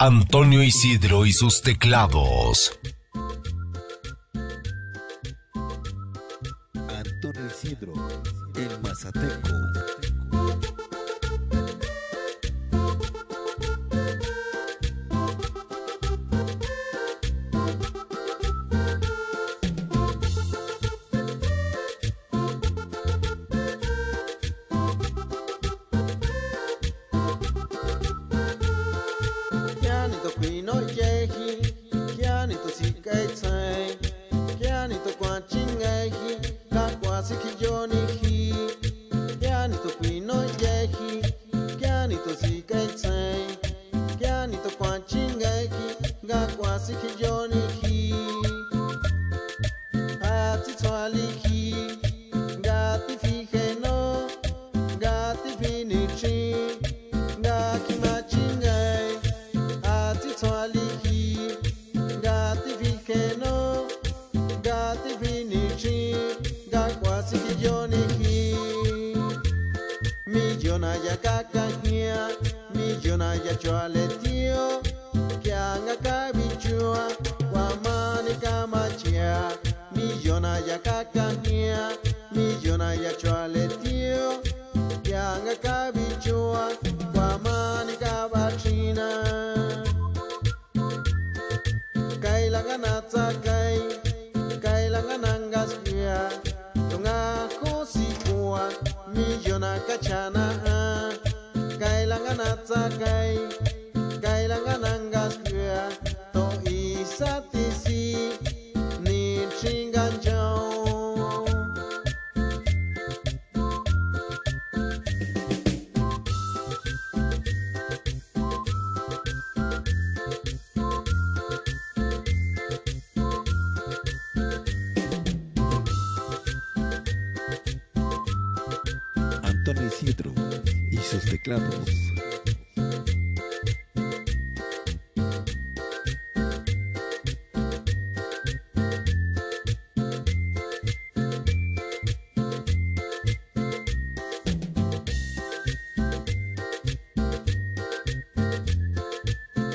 Antonio Isidro y sus teclados. Antonio Isidro, el Mazateco. Pino yehi, kiani to sikai tsai, kiani to kwanchingai, kakwasi kijoni hi, kiani to pino yehi, kiani to sikai tsai, kiani to kwanchingai, kakwasi kijoni hi, ati twali hi, gati fijeno, gati finichi, gaki machingai. Twalihi, gati vikeno, gati vinichi, gakwasi kijonihi. Millona ya kakahia, millona ya choaletio, kianga kabichua, wamani kamachia. Millona ya kakahia, millona ya choaletio, kianga kabichua, wamani kabachina. Kailanganatsa kailanganangas pia tunga kosikua millona kachana kailanganatsa kailanganangas pia to isatisi ni chinganjao. Antonio Isidro y sus teclados.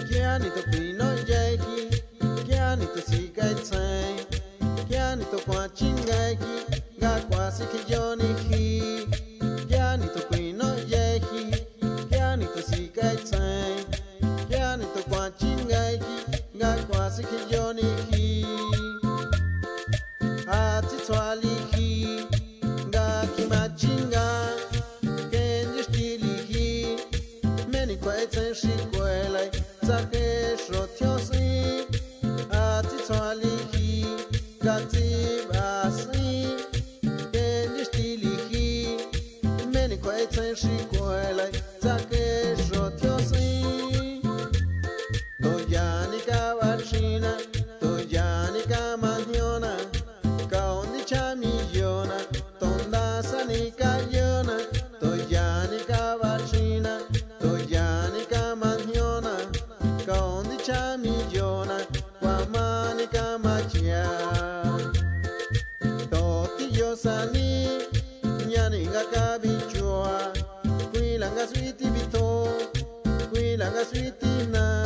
Kiani to pino yehi, kiani to sikai tsai, kiani to kwanchingai, gakwasi kijoni hi. Kiani to pino yehi, kiani to sikai tsai, kiani to kwanchingai, gakwasi kijoni hi. Ati twali hi, gaki machinga, kenji stili hi, meni kwaitsen shikwelai, zake shotyosi. Ati twali hi, gati basi, kenji stili hi, meni kwaitsen shikwelai, zake shotyosi. Toyani kawachina, toyani kamanyona, kaondi chamillona, tonda sanika yona. Toyani kawachina, toyani kamanyona, kaondi chamillona, kwamani kamachia. Toti yosani, nyani ngakabichua, kuilanga switi bito, kuilanga switi na.